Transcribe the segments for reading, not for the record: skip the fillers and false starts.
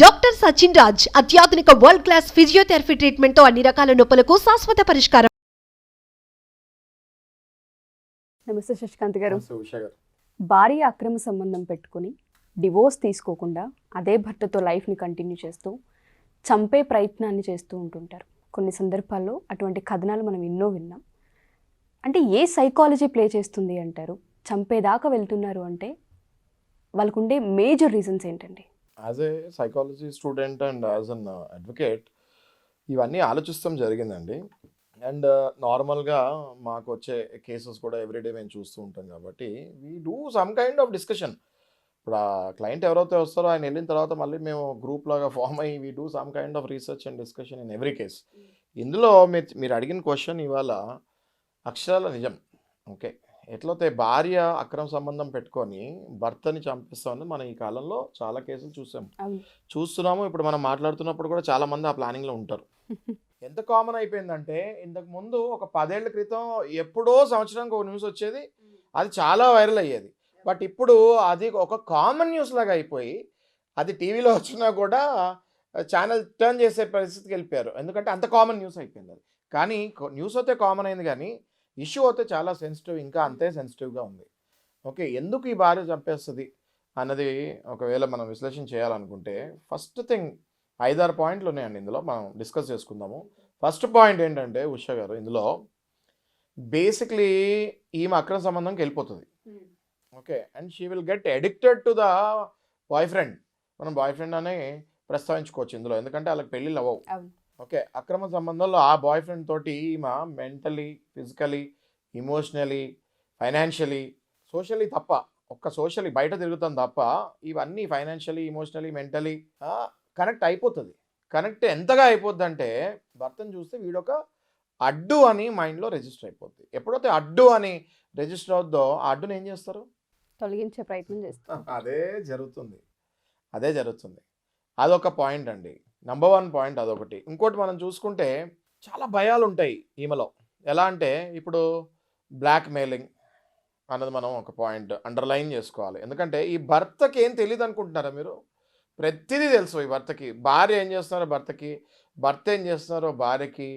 Doctor Sachin Raj అత్యాధునిక world class physiotherapy treatment తో అన్ని రకాల నొప్పులకు శాశ్వత పరిష్కారం. నమస్తే శశికాంత్ గారు. నమస్తే ఉషా గారు. భార్య అక్రమ సంబంధం పెట్టుకుని డివోర్స్ తీసుకోకుండా అదే భర్తతో లైఫ్ని కంటిన్యూ చేస్తూ చంపే ప్రయత్నాన్ని చేస్తూ ఉంటుంటారు. కొన్ని సందర్భాల్లో అటువంటి కథనాలు మనం ఎన్నో విన్నాం. అంటే ఏ సైకాలజీ ప్లే చేస్తుంది అంటారు? చంపేదాకా వెళ్తున్నారు అంటే వాళ్ళకుండే మేజర్ రీజన్స్ ఏంటండి? As a psychology student and as an advocate ఇవన్నీ ఆలోచిస్తాం జరిగిందండి. అండ్ నార్మల్గా మాకు వచ్చే కేసెస్ కూడా ఎవ్రీడే మేము చూస్తూ ఉంటాం కాబట్టి we do some kind of discussion. ఇప్పుడు ఆ క్లయింట్ ఎవరైతే వస్తారో ఆయన వెళ్ళిన తర్వాత మళ్ళీ మేము గ్రూప్ లాగా ఫామ్ అయ్యి we do some kind of research and discussion in every case. ఇందులో మీరు అడిగిన క్వశ్చన్ ఇవాళ అక్షరాల నిజం. ఓకే, ఎట్లయితే భార్య అక్రమ సంబంధం పెట్టుకొని భర్తని చంపిస్తామని మనం ఈ కాలంలో చాలా కేసులు చూస్తున్నాము. ఇప్పుడు మనం మాట్లాడుతున్నప్పుడు కూడా చాలా మంది ఆ ప్లానింగ్లో ఉంటారు. ఎంత కామన్ అయిపోయిందంటే ఇంతకు ముందు ఒక 10 ఏళ్ల క్రితం ఎప్పుడో సంవత్సరానికి ఒక న్యూస్ వచ్చేది, అది చాలా వైరల్ అయ్యేది. బట్ ఇప్పుడు అది ఒక కామన్ న్యూస్ లాగా అయిపోయి అది టీవీలో వచ్చినా కూడా ఛానల్ టర్న్ చేసే పరిస్థితికి వెళ్ళిపోయారు. ఎందుకంటే అంత కామన్ న్యూస్ అయిపోయింది అది. కానీ న్యూస్ అయితే కామన్ అయింది, కానీ ఇష్యూ అయితే చాలా సెన్సిటివ్, ఇంకా అంతే సెన్సిటివ్గా ఉంది. ఓకే, ఎందుకు ఈ భార్య చంపేస్తుంది అన్నది ఒకవేళ మనం విశ్లేషణ చేయాలనుకుంటే ఫస్ట్ థింగ్ 5-6 పాయింట్లు ఉన్నాయండి. ఇందులో మనం డిస్కస్ చేసుకుందాము. ఫస్ట్ పాయింట్ ఏంటంటే ఉషా గారు, ఇందులో బేసిక్లీ ఈమె అక్రమ సంబంధంకి వెళ్ళిపోతుంది. Okay, and she will get addicted to the boy friend. మనం బాయ్ ఫ్రెండ్ అని ప్రస్తావించుకోవచ్చు ఇందులో, ఎందుకంటే వాళ్ళకి పెళ్ళిళ్ళు అవ్వవు. ఓకే, అక్రమ సంబంధంలో ఆ బాయ్ ఫ్రెండ్ తోటి ఈమె mentally, physically, emotionally, financially, socially తప్ప, ఒక్క సోషల్లీ బయట తిరుగుతుంది తప్ప ఇవన్నీ ఫైనాన్షియలీ, ఇమోషనలీ, మెంటలీ కనెక్ట్ అయిపోతుంది. కనెక్ట్ ఎంతగా అయిపోద్ది అంటే భర్తను చూస్తే వీడొక అడ్డు అని మైండ్లో రిజిస్టర్ అయిపోద్ది. ఎప్పుడైతే అడ్డు అని రిజిస్టర్ అవుద్దో ఆ అడ్డుని ఏం చేస్తారు? తొలగించే ప్రయత్నం చేస్తారు. అదే జరుగుతుంది. అదొక పాయింట్ అండి, నెంబర్ 1 పాయింట్ అదొకటి. ఇంకోటి మనం చూసుకుంటే చాలా భయాలు ఉంటాయి ఈమెలో. ఎలా అంటే ఇప్పుడు బ్లాక్ మెయిలింగ్ అన్నది మనం ఒక పాయింట్ అండర్లైన్ చేసుకోవాలి. ఎందుకంటే ఈ భర్తకి ఏం తెలియదు అనుకుంటున్నారా మీరు? ప్రతిదీ తెలుసు ఈ భర్తకి. భార్య ఏం చేస్తున్నారో భర్తకి, భర్త ఏం చేస్తున్నారో భార్యకి,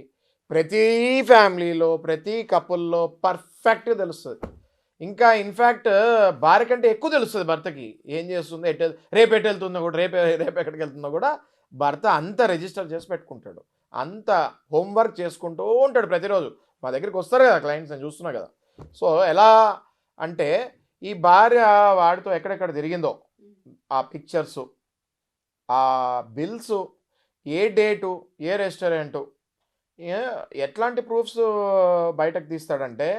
ప్రతి ఫ్యామిలీలో, ప్రతి కపుల్లో పర్ఫెక్ట్గా తెలుస్తుంది. ఇంకా ఇన్ఫ్యాక్ట్ భార్య కంటే ఎక్కువ తెలుస్తుంది భర్తకి ఏం చేస్తుందో, రేపు ఎటు వెళ్తుందో కూడా, రేపు ఎక్కడికి వెళ్తుందో కూడా భర్త అంత రిజిస్టర్ చేసి పెట్టుకుంటాడు. అంత హోంవర్క్ చేసుకుంటూ ఉంటాడు ప్రతిరోజు. మా దగ్గరికి వస్తారు కదా క్లయింట్స్, నేను చూస్తున్నా కదా. సో ఎలా అంటే ఈ భార్య వాడితో ఎక్కడెక్కడ తిరిగిందో ఆ పిక్చర్సు, ఆ బిల్స్, ఏ డేటు, ఏ రెస్టారెంటు, ఎట్లాంటి ప్రూఫ్స్ బయటకు తీస్తాడంటే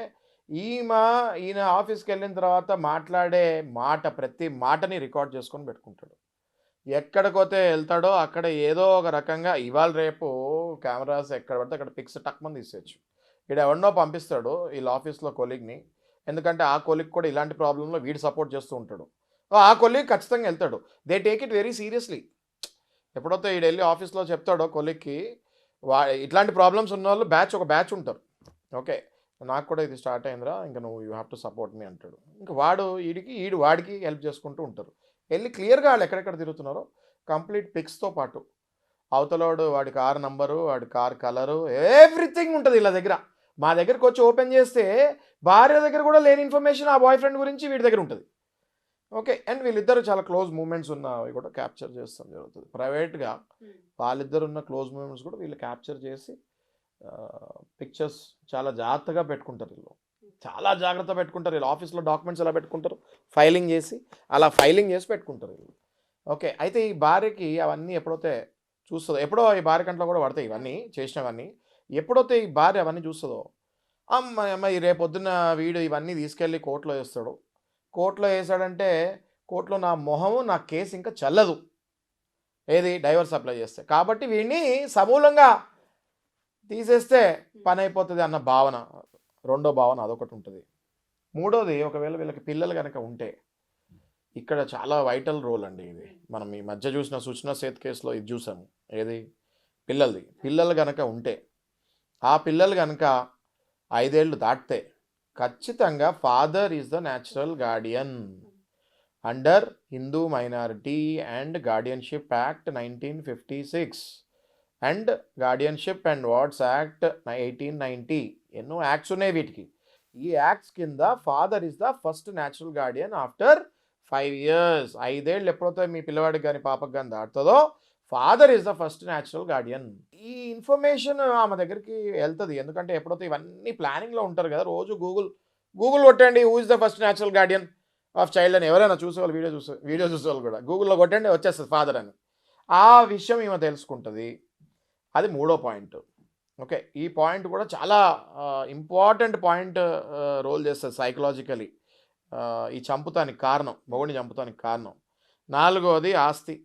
ఈయన ఆఫీస్కి వెళ్ళిన తర్వాత మాట్లాడే ప్రతి మాటని రికార్డ్ చేసుకొని పెట్టుకుంటాడు. ఎక్కడికోతే వెళ్తాడో అక్కడ ఏదో ఒక రకంగా ఇవాళ రేపు కెమెరాస్ ఎక్కడ పడితే అక్కడ పిక్స్ టక్మని తీసేయచ్చు. ఇక్కడ ఎవరినో పంపిస్తాడు వీళ్ళ ఆఫీస్లో కొలీగ్ని, ఎందుకంటే ఆ కొలీగ్ కూడా ఇలాంటి ప్రాబ్లంలో వీడు సపోర్ట్ చేస్తూ ఉంటాడు. ఆ కొలీగ్ ఖచ్చితంగా వెళ్తాడు. They take it very seriously. ఎప్పుడైతే వీడు వెళ్ళి ఆఫీస్లో చెప్తాడో కొలీగ్కి, ఇట్లాంటి ప్రాబ్లమ్స్ ఉన్న వాళ్ళు ఒక బ్యాచ్ ఉంటారు. ఓకే, నాకు కూడా ఇది స్టార్ట్ అయిందిరా, ఇంకా నువ్వు యూ హ్యావ్ టు సపోర్ట్ మీ అంటాడు. ఇంకా వాడికి హెల్ప్ చేసుకుంటూ ఉంటారు. వెళ్ళి క్లియర్గా వాళ్ళు ఎక్కడెక్కడ తిరుగుతున్నారో కంప్లీట్ పిక్స్తో పాటు అవతలోడు వాడి కార్ నంబరు, వాడి కార్ కలరు, ఎవ్రీథింగ్ ఉంటుంది వీళ్ళ దగ్గర. మా దగ్గరికి వచ్చి ఓపెన్ చేస్తే భార్య దగ్గర కూడా లేని ఇన్ఫర్మేషన్ ఆ బాయ్ ఫ్రెండ్ గురించి వీడి దగ్గర ఉంటుంది. ఓకే, అండ్ వీళ్ళిద్దరు చాలా క్లోజ్ మూమెంట్స్ ఉన్నవి కూడా క్యాప్చర్ చేస్తాం జరుగుతుంది. ప్రైవేట్గా వాళ్ళిద్దరు ఉన్న క్లోజ్ మూమెంట్స్ కూడా వీళ్ళు క్యాప్చర్ చేసి పిక్చర్స్ చాలా జాగ్రత్తగా పెట్టుకుంటారు. వీళ్ళు చాలా జాగ్రత్త పెట్టుకుంటారు. వీళ్ళు ఆఫీస్లో డాక్యుమెంట్స్ ఎలా పెట్టుకుంటారు, ఫైలింగ్ చేసి పెట్టుకుంటారు వీళ్ళు. ఓకే, అయితే ఈ భార్యకి అవన్నీ ఎప్పుడైతే చూస్తుందో, ఎప్పుడో ఈ భార్య కంట్లో కూడా పడతాయి ఇవన్నీ చేసినవన్నీ. ఎప్పుడైతే ఈ భార్య అవన్నీ చూస్తుందో, అమ్మాయి రేపొద్దున వీడు ఇవన్నీ తీసుకెళ్ళి కోర్టులో వేస్తాడు. కోర్టులో వేసాడంటే కోర్టులో నా మొహము, నా కేసు ఇంకా చల్లదు, ఏది డైవర్స్ అప్లై చేస్తే. కాబట్టి వీడిని సమూలంగా తీసేస్తే పని అయిపోతుంది అన్న భావన, రెండో భావన అదొకటి ఉంటుంది. మూడోది, ఒకవేళ వీళ్ళకి పిల్లలు కనుక ఉంటే, ఇక్కడ చాలా వైటల్ రోల్ అండి ఇది. మనం ఈ మధ్య చూసిన సుచనా సేత్ కేసులో ఇది చూసాము, ఏది పిల్లలు కనుక ఉంటే, ఆ పిల్లలు కనుక 5 ఏళ్ళు దాటితే ఖచ్చితంగా father is the natural guardian. Under Hindu minority and guardianship act 1956 and guardianship and wards act 1890. ఎన్నో యాక్ట్స్ ఉన్నాయి వీటికి. ఈ యాక్ట్స్ కింద father is the first natural guardian after 5 years. 5 ఏళ్ళు ఎప్పుడైతే మీ పిల్లవాడికి కానీ పాపకు కానీ దాటుతుందో father is the first natural guardian. ఈ ఇన్ఫర్మేషన్ ఆమె దగ్గరికి వెళ్తుంది. ఎందుకంటే ఎప్పుడైతే ఇవన్నీ ప్లానింగ్లో ఉంటారు కదా, రోజు గూగుల్ కొట్టండి who is the first natural Guardian of child అని. ఎవరైనా చూసేవాళ్ళు వీడియో చూసేవాళ్ళు కూడా గూగుల్లో కొట్టండి వచ్చేస్తుంది ఫాదర్ అని. ఆ విషయం ఈమె తెలుసుకుంటుంది. అది 3వ పాయింట్. ఓకే, ఈ పాయింట్ కూడా చాలా ఇంపార్టెంట్ పాయింట్ రోల్ చేస్తుంది సైకలాజికలీ. ఈ చంపుతానికి కారణం, మొగుడిని చంపుతానికి కారణం. 4వది ఆస్తి.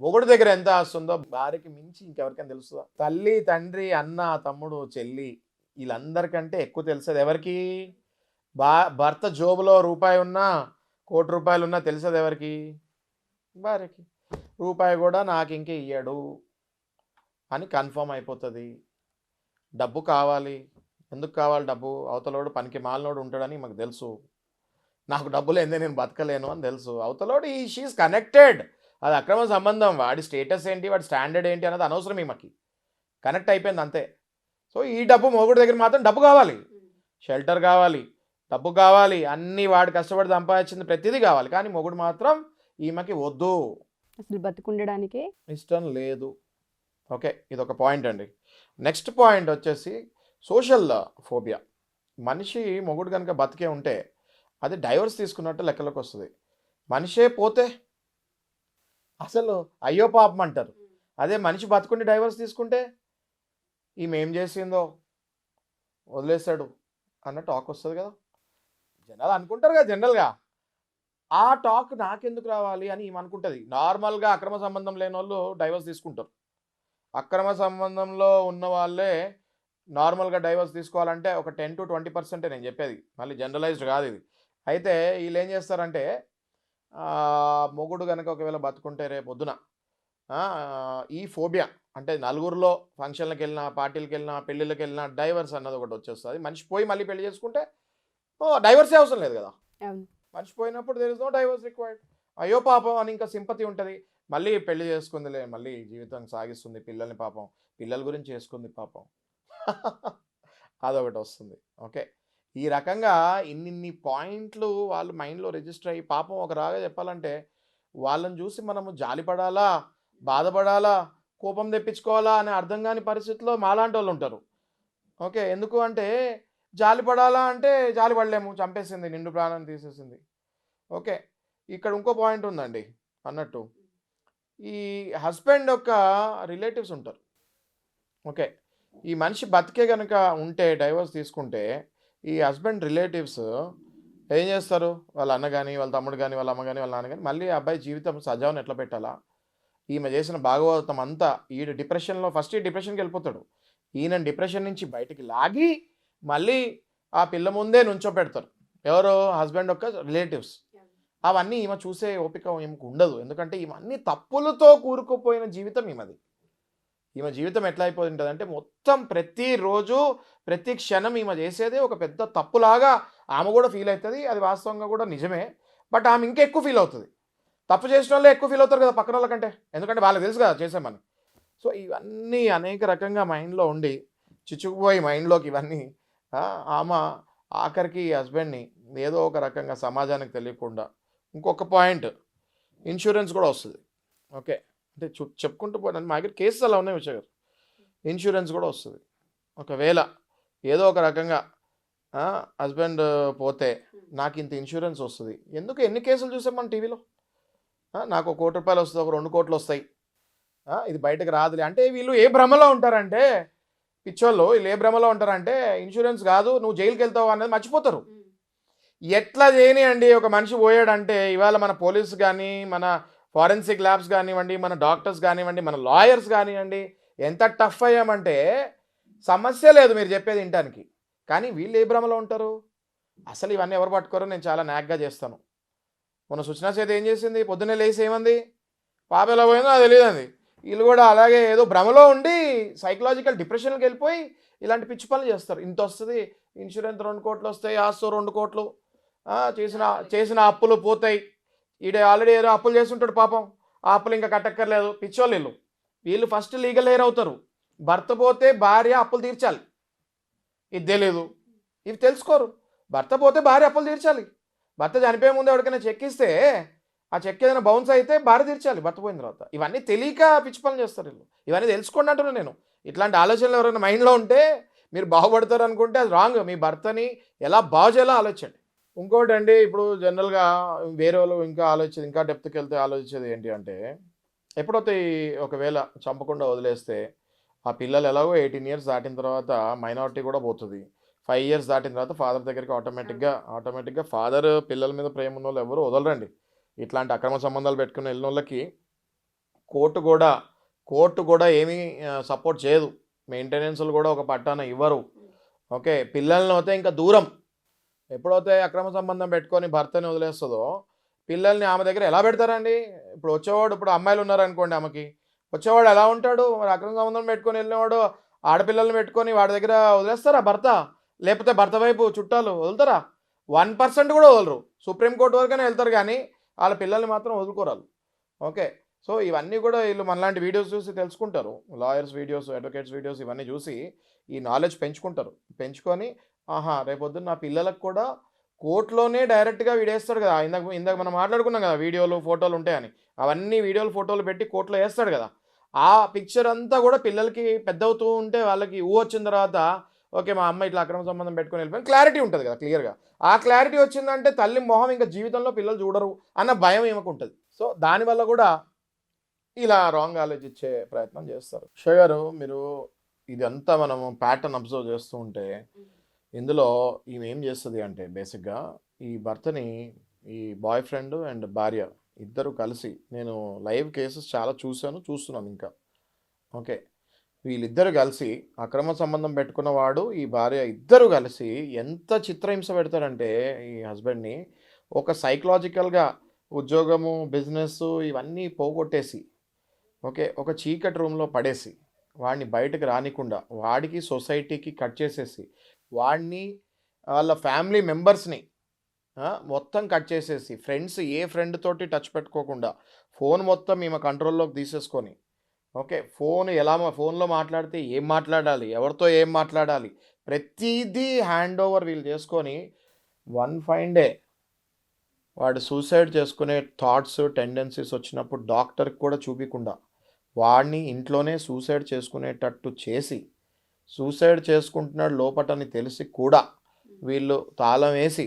మొగుడి దగ్గర ఎంత ఆస్తి ఉందో భార్యకి మించి ఇంకెవరికైనా తెలుస్తుందా? తల్లి, తండ్రి, అన్న, తమ్ముడు, చెల్లి వీళ్ళందరికంటే ఎక్కువ తెలిసేది ఎవరికి? భర్త జోబులో రూపాయి ఉన్నా, ₹1,00,00,000 ఉన్నా తెలిసేది ఎవరికి? భార్యకి. రూపాయి కూడా నాకు ఇంకే ఇయ్యాడు అని కన్ఫర్మ్ అయిపోతుంది. డబ్బు కావాలి. ఎందుకు కావాలి డబ్బు? అవతలోడు పనికి మాలినోడు ఉంటాడని మాకు తెలుసు. నాకు డబ్బులు ఏందే నేను బతకలేను అని తెలుసు. అవతలోడు షీఈస్ కనెక్టెడ్. అది అక్రమ సంబంధం. వాడి స్టేటస్ ఏంటి, వాడి స్టాండర్డ్ ఏంటి అన్నది అనవసరం ఈమెకి. కనెక్ట్ అయిపోయింది అంతే. సో ఈ డబ్బు మొగుడు దగ్గర మాత్రం డబ్బు కావాలి, షెల్టర్ కావాలి, డబ్బు కావాలి, అన్నీ వాడు కష్టపడి సంపాదించింది ప్రతిదీ కావాలి. కానీ మొగుడు మాత్రం ఈమెకి వద్దు, అసలు బతుకుండడానికే ఇష్టం లేదు. ఓకే, ఇది ఒక పాయింట్ అండి. నెక్స్ట్ పాయింట్ వచ్చేసి సోషల్ ఫోబియా. మనిషి మొగుడు కనుక బతికే ఉంటే అది డైవర్స్ తీసుకున్నట్టు లెక్కలోకి వస్తుంది. మనిషే పోతే అసలు అయ్యో పాపం అంటారు. అదే మనిషి బతుకుండి డైవర్స్ తీసుకుంటే ఈమె ఏం చేసిందో వదిలేస్తాడు అన్న టాక్ వస్తుంది కదా. జనాలు అనుకుంటారు కదా జనరల్గా. ఆ టాక్ నాకెందుకు రావాలి అని ఈమె అనుకుంటుంది. నార్మల్గా అక్రమ సంబంధం లేని వాళ్ళు డైవర్స్ తీసుకుంటారు. అక్రమ సంబంధంలో ఉన్న వాళ్ళే నార్మల్గా డైవర్స్ తీసుకోవాలంటే ఒక 10 to 20% నేను చెప్పేది, మళ్ళీ జనరలైజ్డ్ కాదు ఇది. అయితే వీళ్ళు ఏం చేస్తారంటే మొగుడు కనుక ఒకవేళ బతుకుంటే రేపు పొద్దున ఈ ఫోబియా అంటే నలుగురిలో ఫంక్షన్లకు వెళ్ళినా, పార్టీలకు వెళ్ళినా, పెళ్ళిళ్ళకి వెళ్ళినా డైవర్స్ అన్నది ఒకటి వచ్చేస్తుంది. మనిషి పోయి మళ్ళీ పెళ్లి చేసుకుంటే డైవర్సే అవసరం లేదు కదా. మనిషి పోయినప్పుడు there is no divorce required. అయ్యో పాపం అని ఇంకా సింపతి ఉంటుంది. మళ్ళీ పెళ్లి చేసుకుందిలే, మళ్ళీ జీవితం సాగిస్తుంది, పిల్లల్ని పాపం పిల్లల గురించి చేసుకుంది పాపం అదొకటి వస్తుంది. ఓకే, ఈ రకంగా ఇన్ని పాయింట్లు వాళ్ళు మైండ్లో రిజిస్టర్ అయ్యి పాపం ఒక రాగా చెప్పాలంటే వాళ్ళని చూసి మనము జాలిపడాలా, బాధపడాలా, కోపం తెప్పించుకోవాలా అనే అర్థం కాని పరిస్థితిలో మాలాంటి వాళ్ళు ఉంటారు. ఓకే, ఎందుకు అంటే జాలిపడాలా అంటే జాలిపడలేము, చంపేసింది, నిండు ప్రాణం తీసేసింది. ఓకే, ఇక్కడ ఇంకో పాయింట్ ఉందండి అన్నట్టు. ఈ హస్బెండ్ యొక్క రిలేటివ్స్ ఉంటారు. ఓకే, ఈ మనిషి బతికే కనుక ఉంటే డైవర్స్ తీసుకుంటే ఈ హస్బెండ్ రిలేటివ్స్ ఏం చేస్తారు? వాళ్ళ అన్న కానీ, వాళ్ళ తమ్ముడు కానీ, వాళ్ళ అమ్మ కానీ, వాళ్ళ నాన్న కానీ మళ్ళీ అబ్బాయి జీవితం సజావుని ఎట్లా పెట్టాలా, ఈమె చేసిన భాగవతం అంతా ఈడు డిప్రెషన్లో ఫస్ట్ డిప్రెషన్కి వెళ్ళిపోతాడు. ఈయన డిప్రెషన్ నుంచి బయటికి లాగి మళ్ళీ ఆ పిల్ల ముందే నుంచోపెడతారు. ఎవరు? హస్బెండ్ యొక్క రిలేటివ్స్. అవన్నీ ఈమె చూసే ఓపిక ఈమెకు ఉండదు. ఎందుకంటే ఈమె అన్ని తప్పులతో కూరుకుపోయిన జీవితం ఈమెది. ఈమె జీవితం ఎట్లా అయిపోతుంటుంది అంటే మొత్తం ప్రతిరోజు ప్రతి క్షణం ఈమె చేసేదే ఒక పెద్ద తప్పులాగా ఆమె కూడా ఫీల్ అవుతుంది. అది వాస్తవంగా కూడా నిజమే. బట్ ఆమె ఇంకా ఎక్కువ ఫీల్ అవుతుంది. తప్పు చేసిన వాళ్ళే ఎక్కువ ఫీల్ అవుతారు కదా పక్కన వాళ్ళకంటే, ఎందుకంటే వాళ్ళకి తెలుసు కదా చేసామని. సో ఇవన్నీ అనేక రకంగా మైండ్లో ఉండి చిచ్చుకుపోయి మైండ్లోకి ఇవన్నీ ఆమె ఆఖరికి హస్బెండ్ని ఏదో ఒక రకంగా సమాజానికి తెలియకుండా. ఇంకొక పాయింట్, ఇన్సూరెన్స్ కూడా వస్తుంది. ఓకే, అంటే చెప్పుకుంటూ పోయినా మా దగ్గర కేసెస్ అలా ఉన్నాయి విషయం. ఇన్సూరెన్స్ కూడా వస్తుంది. ఒకవేళ ఏదో ఒక రకంగా హస్బెండ్ పోతే నాకు ఇంత ఇన్సూరెన్స్ వస్తుంది. ఎందుకు ఎన్ని కేసులు చూసాం మన టీవీలో? నాకు ₹1,00,00,000 వస్తుంది, ఒక 2 కోట్లు వస్తాయి, ఇది బయటకు రాదులే అంటే వీళ్ళు ఏ భ్రమలో ఉంటారంటే, పిచ్చోళ్ళు వీళ్ళు ఏ భ్రమలో ఉంటారంటే ఇన్సూరెన్స్ కాదు నువ్వు జైలుకి వెళ్తావు అనేది మర్చిపోతారు. ఎట్లా చేయనియండి, ఒక మనిషి పోయాడంటే ఇవాళ మన పోలీసు కానీ, మన ఫారెన్సిక్ ల్యాబ్స్ కానివ్వండి, మన డాక్టర్స్ కానివ్వండి, మన లాయర్స్ కానివ్వండి, ఎంత టఫ్ అయ్యామంటే సమస్య లేదు మీరు చెప్పేది వినటానికి. కానీ వీళ్ళు ఏ భ్రమలో ఉంటారు? అసలు ఇవన్నీ ఎవరు పట్టుకోరో నేను చాలా నాగ్గా చేస్తాను. మొన్న సుచనా సేత్ ఏం చేసింది? పొద్దున్నే లేచి ఏమంది? పాప ఎలా పోయిందో అది తెలియదండి. వీళ్ళు కూడా అలాగే ఏదో భ్రమలో ఉండి సైకలాజికల్ డిప్రెషన్కి వెళ్ళిపోయి ఇలాంటి పిచ్చి పనులు చేస్తారు. ఇంత వస్తుంది ఇన్సూరెన్స్, 2 కోట్లు వస్తాయి, ఆస్తో 2 కోట్లు, చేసిన చేసిన అప్పులు పోతాయి, ఈడ ఆల్రెడీ ఏదో అప్పులు చేస్తుంటాడు పాపం, ఆ అప్పులు ఇంకా కట్టక్కర్లేదు, పిచ్చోళ్ళు వీళ్ళు. వీళ్ళు ఫస్ట్ లీగల్ ఎయిర్ అవుతారు, భర్త పోతే భార్య అప్పులు తీర్చాలి, ఇది తెలియదు, ఇవి తెలుసుకోరు. భర్త పోతే భార్య అప్పులు తీర్చాలి, భర్త చనిపోయే ముందు ఎవరికైనా చెక్ ఇస్తే ఆ చెక్ ఏదైనా బౌన్స్ అయితే భార్య తీర్చాలి భర్త పోయిన తర్వాత. ఇవన్నీ తెలియక పిచ్చి పనులు చేస్తారు వీళ్ళు. ఇవన్నీ తెలుసుకోండి అంటున్నాను నేను. ఇట్లాంటి ఆలోచనలు ఎవరైనా మైండ్లో ఉంటే మీరు బాగుపడతారు అనుకుంటే అది రాంగ్. మీ భర్తని ఎలా బాగు చేయాలో ఆలోచించండి. ఇంకోటి అండి, ఇప్పుడు జనరల్గా వేరే వాళ్ళు ఇంకా ఆలోచించేది, ఇంకా డెప్త్కి వెళ్తే ఆలోచించేది ఏంటి అంటే, ఎప్పుడైతే ఒకవేళ చంపకుండా వదిలేస్తే ఆ పిల్లలు ఎలాగో 18 ఇయర్స్ దాటిన తర్వాత మైనారిటీ కూడా పోతుంది, 5 ఇయర్స్ దాటిన తర్వాత ఫాదర్ దగ్గరికి ఆటోమేటిక్గా ఫాదర్ పిల్లల మీద ప్రేమ ఉన్న వాళ్ళు ఎవరు వదలరండి. ఇట్లాంటి అక్రమ సంబంధాలు పెట్టుకుని వెళ్ళిన వాళ్ళకి కోర్టు కూడా ఏమీ సపోర్ట్ చేయదు, మెయింటెనెన్స్లు కూడా ఒక పట్టాన ఇవ్వరు. ఓకే, పిల్లల్ని అయితే ఇంకా దూరం. ఎప్పుడైతే అక్రమ సంబంధం పెట్టుకొని భర్తని వదిలేస్తుందో పిల్లల్ని ఆమె దగ్గర ఎలా పెడతారండి? ఇప్పుడు వచ్చేవాడు, ఇప్పుడు అమ్మాయిలు ఉన్నారనుకోండి, ఆమెకి వచ్చేవాడు ఎలా ఉంటాడు? మరి అక్రమ సంబంధం పెట్టుకొని వెళ్ళినవాడు ఆడపిల్లల్ని పెట్టుకొని వాడి దగ్గర వదిలేస్తారా భర్త? లేకపోతే భర్త వైపు చుట్టాలు వదులుతారా? 1% కూడా వదలరు. సుప్రీంకోర్టు వరకనే వెళ్తారు కానీ వాళ్ళ పిల్లల్ని మాత్రం వదులుకోరాలు. ఓకే, సో ఇవన్నీ కూడా వీళ్ళు మనలాంటి వీడియోస్ చూసి తెలుసుకుంటారు, లాయర్స్ వీడియోస్, అడ్వకేట్స్ వీడియోస్ ఇవన్నీ చూసి ఈ నాలెడ్జ్ పెంచుకుంటారు. పెంచుకొని రేపొద్దున నా పిల్లలకు కూడా కోర్టులోనే డైరెక్ట్గా వీడేస్తాడు కదా, ఇందాక మనం మాట్లాడుకున్నాం కదా వీడియోలు ఫోటోలు ఉంటాయని, అవన్నీ వీడియోలు ఫోటోలు పెట్టి కోర్టులో వేస్తాడు కదా, ఆ పిక్చర్ అంతా కూడా పిల్లలకి పెద్ద అవుతూ ఉంటే వాళ్ళకి వచ్చిన తర్వాత ఓకే మా అమ్మ ఇట్లా అక్రమ సంబంధం పెట్టుకొని వెళ్ళిపోయింది క్లారిటీ ఉంటుంది కదా క్లియర్గా. ఆ క్లారిటీ వచ్చిందంటే తల్లి మొహం ఇంకా జీవితంలో పిల్లలు చూడరు అన్న భయం ఏమకు ఉంటుంది. సో దానివల్ల కూడా ఇలా రాంగ్ ఆలోచించే ప్రయత్నం చేస్తారు. షో గారు, మీరు ఇదంతా మనము ప్యాటర్న్ అబ్జర్వ్ చేస్తూ ఉంటే ఇందులో ఈమె ఏం చేస్తుంది అంటే బేసిక్గా ఈ భర్తని, ఈ బాయ్ ఫ్రెండ్ అండ్ భార్య ఇద్దరు కలిసి, నేను లైవ్ కేసెస్ చాలా చూస్తున్నాను ఇంకా. ఓకే, వీళ్ళిద్దరు కలిసి అక్రమ సంబంధం పెట్టుకున్నవాడు ఈ భార్య ఇద్దరు కలిసి ఎంత చిత్రహింస పెడతారంటే ఈ హస్బెండ్ని ఒక సైకలాజికల్గా ఉద్యోగము, బిజినెస్ ఇవన్నీ పోగొట్టేసి, ఓకే, ఒక చీకటి రూమ్లో పడేసి వాడిని బయటకు రానికుండా వాడికి సొసైటీకి కట్ చేసేసి వాడిని వాళ్ళ ఫ్యామిలీ మెంబర్స్ని మొత్తం కట్ చేసేసి ఫ్రెండ్స్ ఏ ఫ్రెండ్ తోటి టచ్ పెట్టుకోకుండా ఫోన్ మొత్తం ఈమె కంట్రోల్లోకి తీసేసుకొని, ఓకే, ఫోన్లో మాట్లాడితే ఏం మాట్లాడాలి, ఎవరితో ఏం మాట్లాడాలి, ప్రతిదీ హ్యాండ్ ఓవర్ వీళ్ళు చేసుకొని వన్ ఫైన్ డే వాడు సూసైడ్ చేసుకునే థాట్స్ టెండెన్సీస్ వచ్చినప్పుడు డాక్టర్కి కూడా చూపించకుండా వాడిని ఇంట్లోనే సూసైడ్ చేసుకునేటట్టు చేసి, సూసైడ్ చేసుకుంటున్నాడు లోపటని తెలిసి కూడా వీళ్ళు తాళం వేసి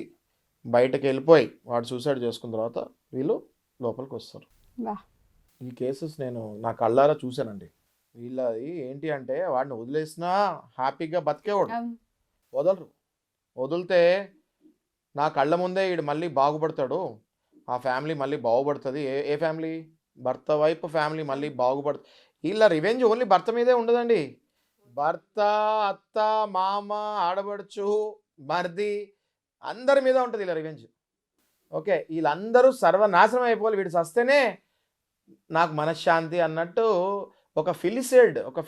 బయటకు వెళ్ళిపోయి వాడు సూసైడ్ చేసుకున్న తర్వాత వీళ్ళు లోపలికి వస్తారు. ఈ కేసెస్ నేను నా కళ్ళారా చూశానండి. వీళ్ళది ఏంటి అంటే వాడిని వదిలేసినా హ్యాపీగా బతికేవాడు, వదిలితే నా కళ్ళ ముందే వీడు మళ్ళీ బాగుపడతాడు, ఆ ఫ్యామిలీ మళ్ళీ బాగుపడుతుంది. ఏ ఫ్యామిలీ? భర్త వైపు ఫ్యామిలీ మళ్ళీ బాగుపడుతుంది. వీళ్ళ రివెంజ్ ఓన్లీ భర్త మీదే ఉండదండి, భర్త, అత్త, మామ, ఆడబడుచు, మర్ది అందరి మీద ఉంటుంది ఇలా రివెంజ్. ఓకే, వీళ్ళందరూ సర్వనాశనం అయిపోవాలి, వీడు సస్తేనే నాకు మనశ్శాంతి అన్నట్టు ఒక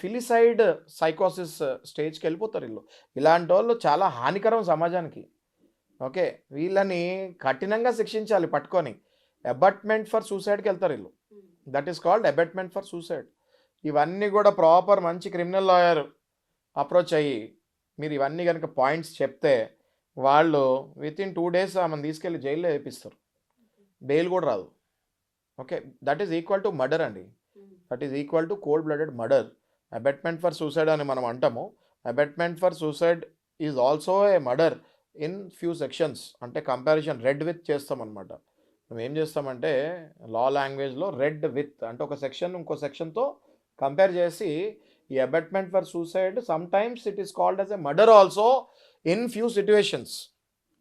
ఫిలిసైడ్ సైకోసిస్ స్టేజ్కి వెళ్ళిపోతారు వీళ్ళు. ఇలాంటి వాళ్ళు చాలా హానికరం సమాజానికి. ఓకే, వీళ్ళని కఠినంగా శిక్షించాలి పట్టుకొని. అబట్మెంట్ ఫర్ సూసైడ్కి వెళ్తారు వీళ్ళు, that is called abetment for suicide. ఇవన్నీ కూడా ప్రాపర్ మంచి క్రిమినల్ లాయర్ అప్రోచ్ అయ్యి మీరు ఇవన్నీ కనుక పాయింట్స్ చెప్తే వాళ్ళు వితిన్ 2 days ఆమెను తీసుకెళ్ళి జైల్లో వేపిస్తారు, బెయిల్ కూడా రాదు. Okay, that is equal to murder అండి, that is equal to cold blooded murder. Abetment for suicide అని మనం అంటాము, abetment for suicide is also a murder in few sections. అంటే కంపారిజన్ రెడ్ విత్ చేస్తాం అనమాట. మేము ఏం చేస్తామంటే లా లాంగ్వేజ్లో రెడ్ విత్ అంటే ఒక సెక్షన్ ఇంకో సెక్షన్తో కంపేర్ చేసి ఈ abetment for suicide some times it is called as a murder also in few situations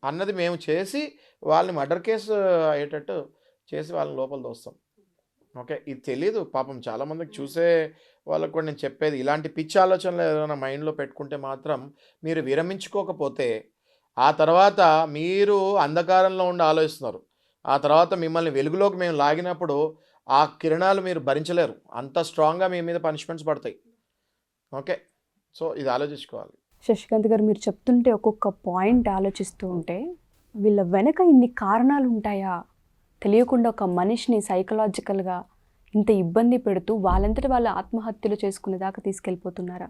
అన్నది మేము చేసి వాళ్ళని మర్డర్ కేసు అయ్యేటట్టు చేసి వాళ్ళని లోపల దోస్తాం. ఓకే, ఇది తెలీదు పాపం చాలామందికి, చూసే వాళ్ళకు కూడా నేను చెప్పేది ఇలాంటి పిచ్చి ఆలోచనలు ఏదైనా మైండ్లో పెట్టుకుంటే మాత్రం మీరు విరమించుకోకపోతే ఆ తర్వాత మీరు అంధకారంలో ఉండి ఆలోచిస్తున్నారు, ఆ తర్వాత మిమ్మల్ని వెలుగులోకి మేము లాగినప్పుడు ఆ కిరణాలు మీరు భరించలేరు, అంత స్ట్రాంగ్గా మీ మీద పనిష్మెంట్స్ పడతాయి. ఓకే, సో ఇది ఆలోచించుకోవాలి. శశికాంత్ గారు, మీరు చెప్తుంటే ఒక్కొక్క పాయింట్ ఆలోచిస్తూ ఉంటే వీళ్ళ వెనక ఇన్ని కారణాలు ఉంటాయా? తెలియకుండా ఒక మనిషిని సైకలాజికల్గా ఇంత ఇబ్బంది పెడుతూ వాళ్ళంతటి వాళ్ళ ఆత్మహత్యలు చేసుకునే దాకా తీసుకెళ్ళిపోతున్నారా?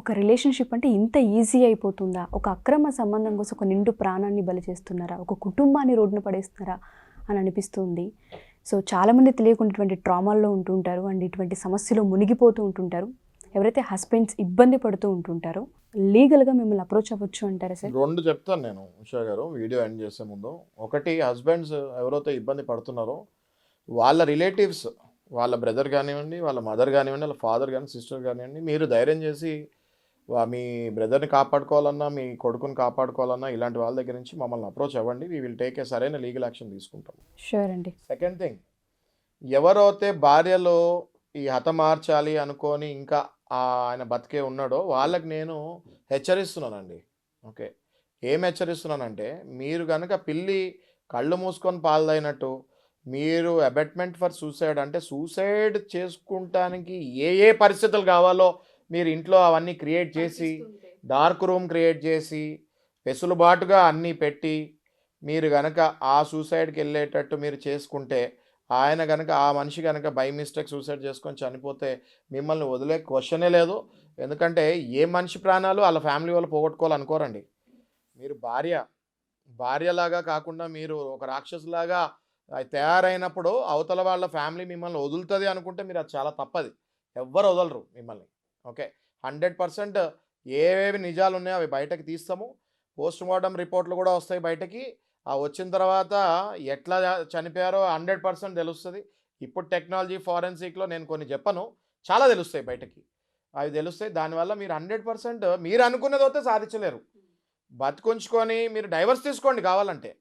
ఒక రిలేషన్షిప్ అంటే ఇంత ఈజీ అయిపోతుందా? ఒక అక్రమ సంబంధం కోసం ఒక నిండు ప్రాణాన్ని బలి చేస్తున్నారా? ఒక కుటుంబాన్ని రోడ్డున పడేస్తున్నారా అని అనిపిస్తుంది. సో చాలామంది తెలియకుండా ఇటువంటి ట్రామాల్లో ఉంటుంటారు అండ్ ఇటువంటి సమస్యలో మునిగిపోతూ ఉంటుంటారు. ఎవరైతే హస్బెండ్స్ ఇబ్బంది పడుతూ ఉంటుంటారో లీగల్గా మిమ్మల్ని అప్రోచ్ అవ్వచ్చు అంటారా సార్? 2 చెప్తాను నేను ఉషా గారు వీడియో ఎండ్ చేసే ముందు. ఒకటి, హస్బెండ్స్ ఎవరైతే ఇబ్బంది పడుతున్నారో వాళ్ళ రిలేటివ్స్, వాళ్ళ బ్రదర్ కానివ్వండి, వాళ్ళ మదర్ కానివ్వండి, వాళ్ళ ఫాదర్ కానీ సిస్టర్ కానివ్వండి, మీరు ధైర్యం చేసి మీ బ్రదర్ని కాపాడుకోవాలన్నా, మీ కొడుకుని కాపాడుకోవాలన్నా ఇలాంటి వాళ్ళ దగ్గర నుంచి మమ్మల్ని అప్రోచ్ అవ్వండి. వీ విల్ టేక్ ఏ సరైన లీగల్ యాక్షన్ తీసుకుంటాం. షూర్ అండి. సెకండ్ థింగ్, ఎవరైతే భార్యలో ఈ హతమార్చాలి అనుకొని ఇంకా ఆయన బతికే ఉన్నాడో వాళ్ళకి నేను హెచ్చరిస్తున్నానండి. ఓకే, ఏం హెచ్చరిస్తున్నానంటే, మీరు కనుక పిల్లి కళ్ళు మూసుకొని పాల్దైనట్టు మీరు అబెట్మెంట్ ఫర్ సూసైడ్ అంటే సూసైడ్ చేసుకుంటానికి ఏ పరిస్థితులు కావాలో మీరు ఇంట్లో అవన్నీ క్రియేట్ చేసి, డార్క్ రూమ్ క్రియేట్ చేసి, వెసులుబాటుగా అన్నీ పెట్టి మీరు కనుక ఆ సూసైడ్కి వెళ్ళేటట్టు మీరు చేసుకుంటే, ఆయన కనుక ఆ మనిషి కనుక బై మిస్టేక్ సూసైడ్ చేసుకొని చనిపోతే మిమ్మల్ని వదిలే క్వశ్చనే లేదు. ఎందుకంటే ఏ మనిషి ప్రాణాలు వాళ్ళ ఫ్యామిలీ వాళ్ళు పోగొట్టుకోవాలనుకోరండి. మీరు భార్యలాగా కాకుండా మీరు ఒక రాక్షసులాగా తయారైనప్పుడు అవతల వాళ్ళ ఫ్యామిలీ మిమ్మల్ని వదులుతుంది అనుకుంటే మీరు అది చాలా తప్పది. ఎవ్వరు వదలరు మిమ్మల్ని. ఓకే, 100% ఏవేవి నిజాలు ఉన్నాయో అవి బయటకు తీస్తాము. పోస్ట్ మార్టం రిపోర్ట్లు కూడా వస్తాయి బయటకి. ఆ వచ్చిన తర్వాత ఎట్లా చనిపోయారో 100% తెలుస్తుంది. ఇప్పుడు టెక్నాలజీ ఫారెన్సిక్లో నేను కొన్ని చెప్పను, చాలా తెలుస్తాయి బయటకి. అవి తెలుస్తాయి. దానివల్ల మీరు 100% మీరు అనుకున్నది అయితే సాధించలేరు. బతికుంచుకొని మీరు డైవర్స్ తీసుకోండి కావాలంటే,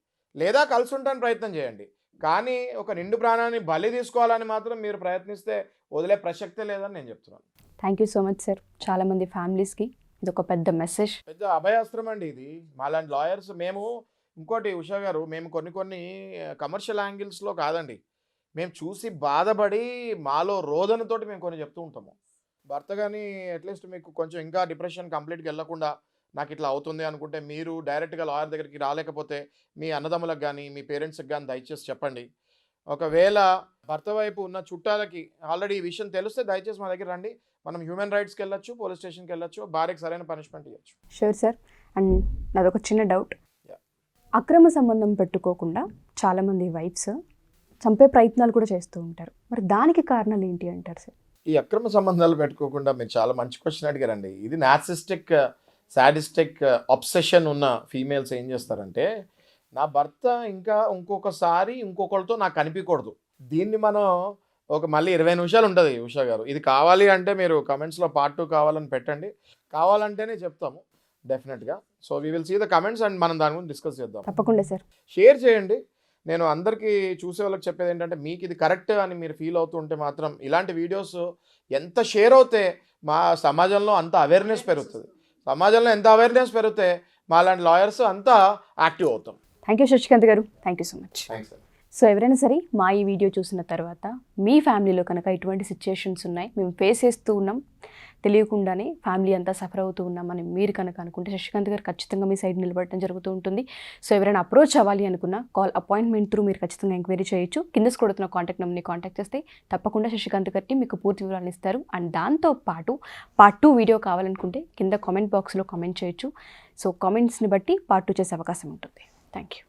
లేదా కలిసి ఉండడానికి ప్రయత్నం చేయండి. కానీ ఒక నిండు ప్రాణాన్ని బలి తీసుకోవాలని మాత్రం మీరు ప్రయత్నిస్తే వదిలే ప్రసక్తే లేదని నేను చెప్తున్నాను. Thank you so much sir. చాలామంది ఫ్యామిలీస్కి ఇది ఒక పెద్ద మెసేజ్, పెద్ద అభయాస్త్రం అండి ఇది. మాలాంటి లాయర్స్ మేము, ఇంకోటి ఉషా గారు, మేము కొన్ని కమర్షియల్ యాంగిల్స్లో కాదండి, మేము చూసి బాధపడి మాలో రోదనతోటి మేము కొన్ని చెప్తూ ఉంటాము. భర్త కానీ అట్లీస్ట్ మీకు కొంచెం ఇంకా డిప్రెషన్ కంప్లీట్గా వెళ్ళకుండా నాకు ఇట్లా అవుతుంది అనుకుంటే మీరు డైరెక్ట్గా లాయర్ దగ్గరికి రాలేకపోతే మీ అన్నదమ్ములకు కానీ మీ పేరెంట్స్కి కానీ దయచేసి చెప్పండి. ఒకవేళ భర్త వైపు ఉన్న చుట్టాలకి ఆల్రెడీ ఈ విషయం తెలిస్తే దయచేసి మా దగ్గర రండి. మనం హ్యూమన్ రైట్స్కి వెళ్ళొచ్చు, పోలీస్ స్టేషన్కి వెళ్ళొచ్చు, భార్యకి సరైన పనిష్మెంట్ ఇవ్వచ్చు. Sure sir. అండ్ నాదొక చిన్న డౌట్, అక్రమ సంబంధం పెట్టుకోకుండా చాలామంది వైఫ్స్ చంపే ప్రయత్నాలు కూడా చేస్తూ ఉంటారు. మరి దానికి కారణాలు ఏంటి అంటారు సార్? ఈ అక్రమ సంబంధాలు పెట్టుకోకుండా మీరు చాలా మంచి క్వశ్చన్ అడిగారండి. ఇది నార్సిస్టిక్, సాడిస్టిక్ అబ్సెషన్ ఉన్న ఫీమేల్స్ ఏం చేస్తారంటే, నా భర్త ఇంకా ఇంకొకసారి ఇంకొకరితో నాకు కనిపించకూడదు. దీన్ని మనం మళ్ళీ 20 నిమిషాలు ఉంటుంది ఉషా గారు. ఇది కావాలి అంటే మీరు కమెంట్స్లో పార్ట్ 2 కావాలని పెట్టండి, కావాలంటేనే చెప్తాము డెఫినెట్గా. So we will see the comments and మనం దాని గురించి డిస్కస్ చేద్దాం. తప్పకుండా సార్. షేర్ చేయండి. నేను అందరికీ చూసే వాళ్ళకి చెప్పేది ఏంటంటే, మీకు ఇది కరెక్ట్ అని మీరు ఫీల్ అవుతూ ఉంటే మాత్రం ఇలాంటి వీడియోస్ ఎంత షేర్ అవుతే మా సమాజంలో అంత అవేర్నెస్ పెరుగుతుంది. సమాజంలో ఎంత అవేర్నెస్ పెరిగితే మా లాంటి లాయర్స్ అంతా యాక్టివ్ అవుతాం. థ్యాంక్ యూ శశికాంత్ గారు. Thank you so much. Thanks sir. So ఎవరైనా సరే మా ఈ వీడియో చూసిన తర్వాత మీ ఫ్యామిలీలో కనుక ఇటువంటి సిచ్యుయేషన్స్ ఉన్నాయి, మేము ఫేస్ చేస్తూ ఉన్నాం, తెలియకుండానే ఫ్యామిలీ అంతా సఫర్ అవుతూ ఉన్నామని మీరు కనుక అనుకుంటే శశికాంత్ గారు ఖచ్చితంగా మీ సైడ్ నిలబడటం జరుగుతూ ఉంటుంది. సో ఎవరైనా అప్రోచ్ అవ్వాలి అనుకున్న కాల్ అపాయింట్మెంట్ త్రూ మీరు ఖచ్చితంగా ఎంక్వైరీ చేయొచ్చు. కింద కొడుతున్న కాంటాక్ట్ నెంబర్ని కాంటాక్ట్ చేస్తే తప్పకుండా శశికాంత్ గారికి మీకు పూర్తి వివరాలు ఇస్తారు. అండ్ దాంతోపాటు పార్ట్ 2 వీడియో కావాలనుకుంటే కింద కామెంట్ బాక్స్లో కామెంట్ చేయొచ్చు. సో కామెంట్స్ని బట్టి పార్ట్ 2 చేసే అవకాశం ఉంటుంది. Thank you.